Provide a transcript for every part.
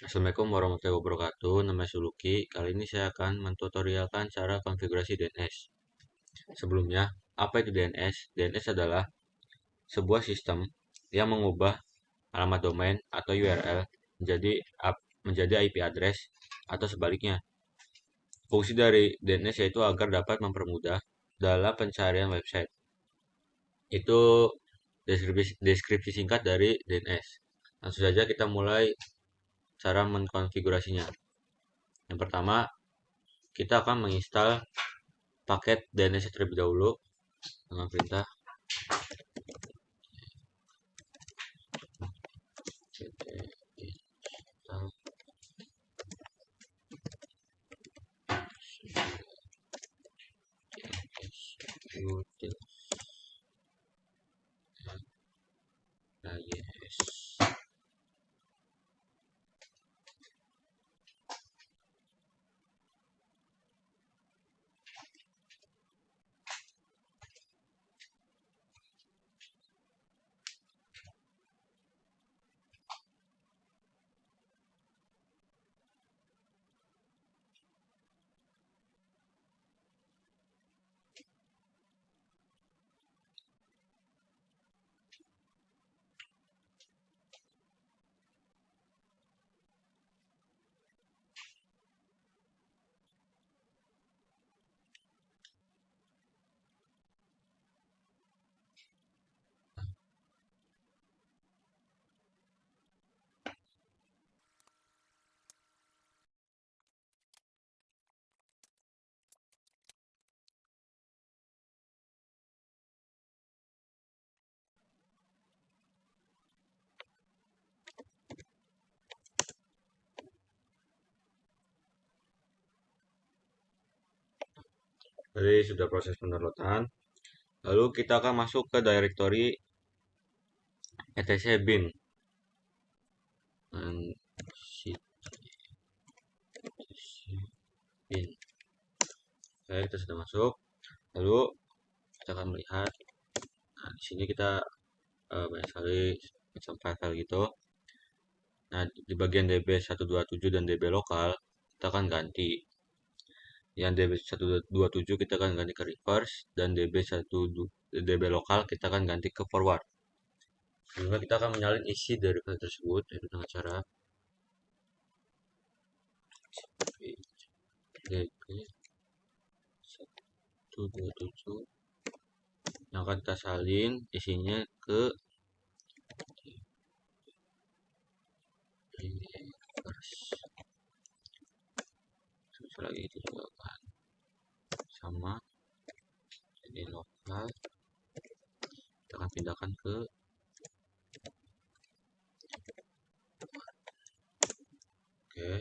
Assalamualaikum warahmatullahi wabarakatuh. Nama saya Suluki. Kali ini saya akan mentutorialkan cara konfigurasi DNS. Sebelumnya, apa itu DNS? DNS adalah sebuah sistem yang mengubah alamat domain atau URL menjadi IP address atau sebaliknya. Fungsi dari DNS yaitu agar dapat mempermudah dalam pencarian website. Itu deskripsi singkat dari DNS. Langsung saja kita mulai cara mengkonfigurasinya. Yang pertama, kita akan menginstal paket DNS terlebih dahulu dengan perintah cd install util. Nah, yes. Jadi sudah proses pendownloadan. Lalu kita akan masuk ke directory etc bin. Bin. Oke, kita sudah masuk. Lalu kita akan melihat. Nah, di sini kita banyak sekali macam file gitu. Nah, di bagian DB127 dan DB lokal kita akan ganti. Yang DB127 kita akan ganti ke reverse dan DB lokal kita akan ganti ke forward. Sehingga kita akan menyalin isi dari file tersebut yaitu dengan cara DB127 yang akan kita salin isinya ke reverse. Bisa lagi itu juga kan sama jadi lokal kita akan pindahkan ke oke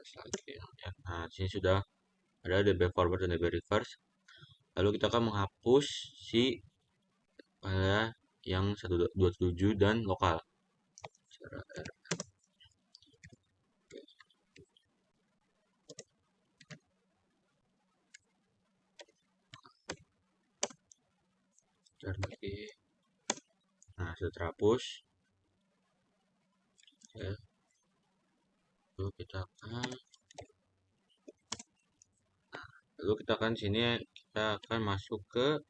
selanjutnya. Nah, sini sudah ada DB forward dan DB reverse. Lalu kita akan menghapus si yang 127 dan lokal. Cara R. Nah, sudah terhapus. Oke. Lalu kita akan sini kita akan masuk ke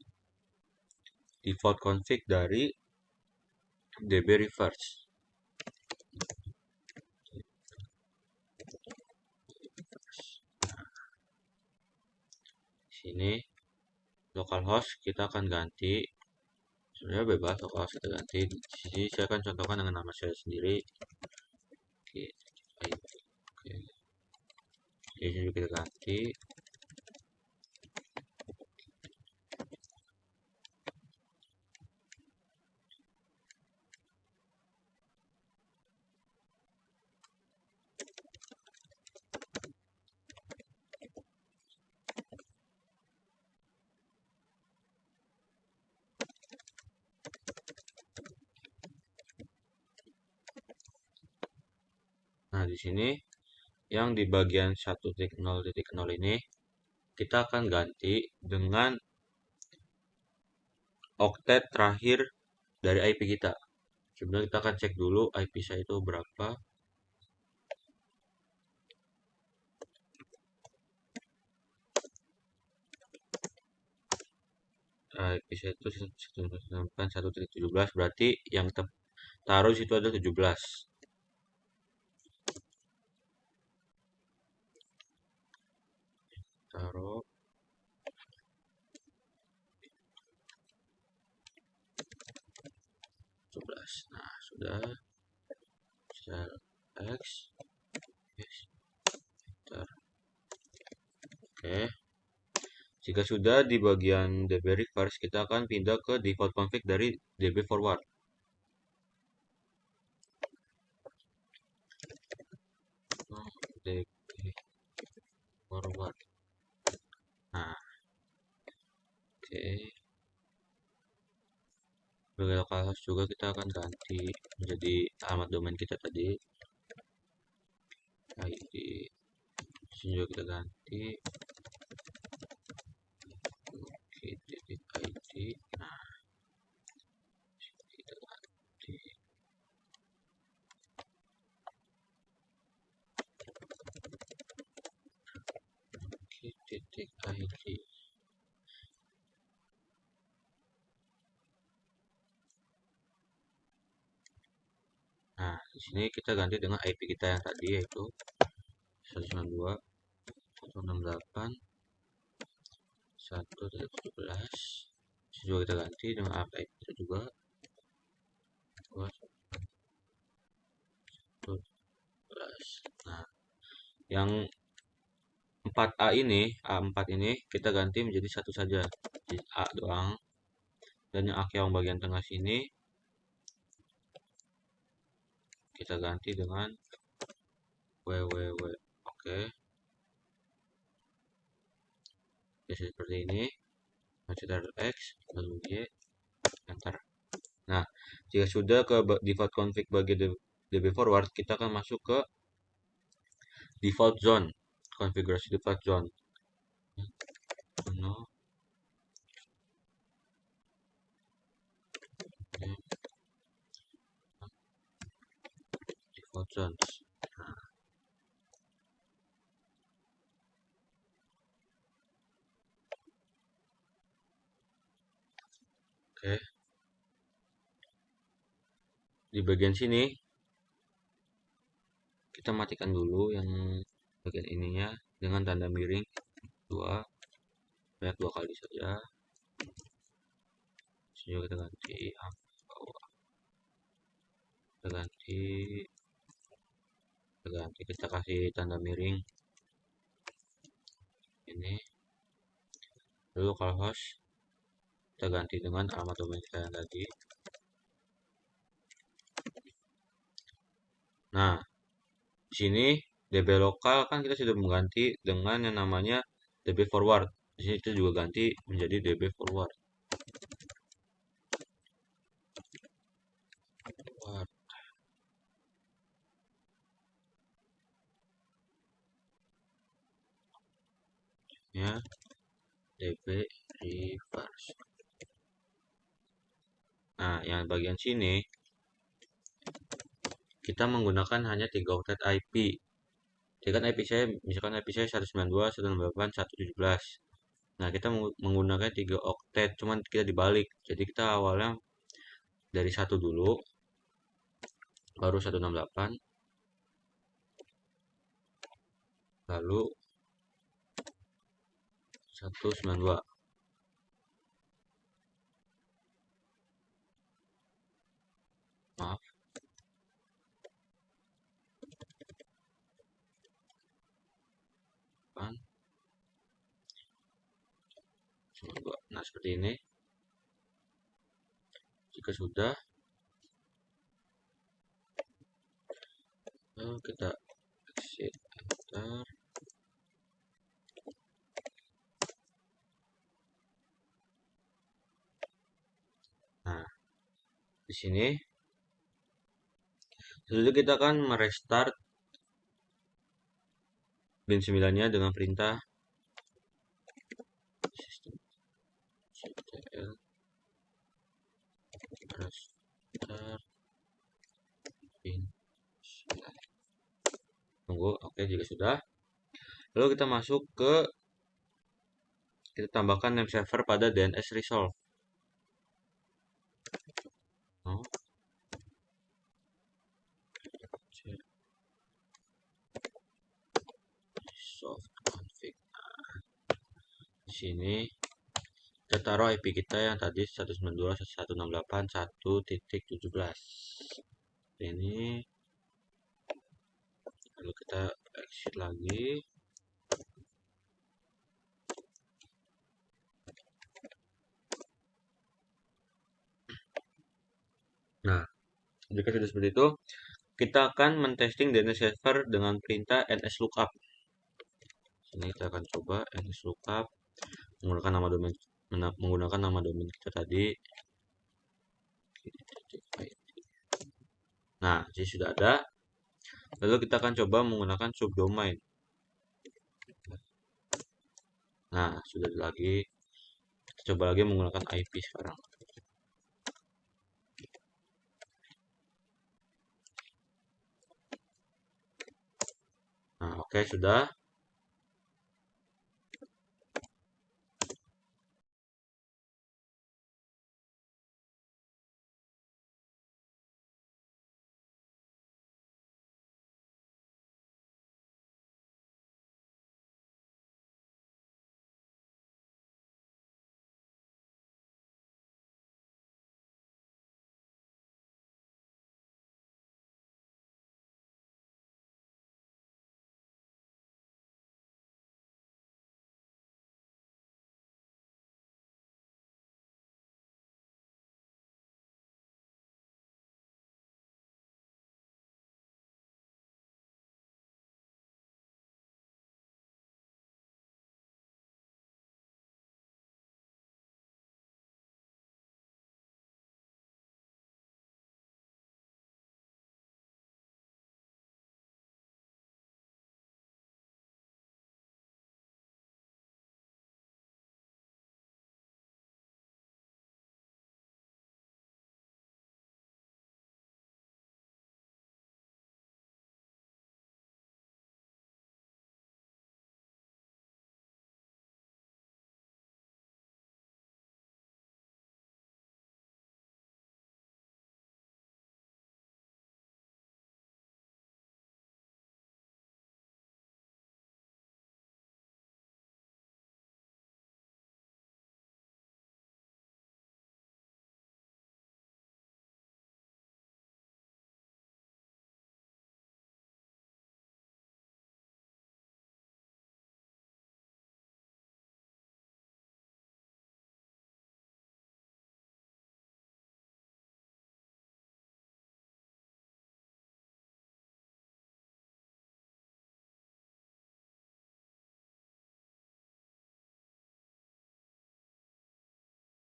default config dari DB reverse. Sini localhost kita akan ganti, sebenarnya bebas localhost kita ganti. Di sini saya akan contohkan dengan nama saya sendiri. Oke, oke. Di sini kita ganti. Nah, di sini yang di bagian 1.0.0 ini kita akan ganti dengan oktet terakhir dari IP kita. Sebenarnya kita akan cek dulu IP saya itu berapa. IP saya itu 192.1.17, berarti yang kita taruh di situ ada 17. Taruh 17. Nah, sudah. Sel X. Yes. Enter. Oke. Jika sudah di bagian DB reverse, kita akan pindah ke default config dari DB forward. DB forward. Nah, oke. Sebagai localhost juga kita akan ganti menjadi alamat domain kita tadi. ID. Sini juga kita ganti. Oke, titik ID. Nah, kita ganti. Oke, titik ID. Nah, di sini kita ganti dengan IP kita yang tadi, yaitu 192.168.1.17. Sini juga kita ganti dengan IP kita juga. 1.17. Nah, yang 4A ini, A4 ini kita ganti menjadi satu saja, jadi A doang. Dan yang yang bagian tengah sini kita ganti dengan www. Oke. Jadi seperti ini. Taruh X lalu Y, enter. Nah, jika sudah ke default config bagi DB forward, kita akan masuk ke default zone, konfigurasi default zone. No. Default zones. Oke. Di bagian sini kita matikan dulu yang bagian ininya dengan tanda miring 2, banyak 2 kali saja. Sini kita ganti bawah. Kita kasih tanda miring ini. Lalu localhost kita ganti dengan alamat domain kita yang tadi. Nah, di sini DB lokal kan kita sudah mengganti dengan yang namanya DB forward. Di sini kita juga ganti menjadi DB forward. Ya, DB reverse. Nah, yang bagian sini kita menggunakan hanya 3 oktet IP. Jadi kan IP saya, misalkan IP saya 192.168.1.17. Nah, kita menggunakan 3 oktet, cuman kita dibalik. Jadi kita awalnya dari 1 dulu, baru 168, lalu 192. Maaf. Nah, seperti ini. Jika sudah, kita exit, enter. Nah, di sini selanjutnya kita akan merestart bin 9-nya dengan perintah system ctl restart bin 9. Tunggu, oke, jika sudah. Lalu kita masuk ke, kita tambahkan name server pada DNS resolve. soft config. Di sini kita taruh IP kita yang tadi 192.168.1.17. Ini lalu kita exit lagi. Nah, jika sudah seperti itu, kita akan mentesting DNS server dengan perintah nslookup. Ini kita akan coba nslookup menggunakan nama domain kita tadi. Nah, jadi sudah ada. Lalu kita akan coba menggunakan subdomain. Nah, sudah lagi. Kita coba lagi menggunakan IP sekarang. Nah, oke, sudah.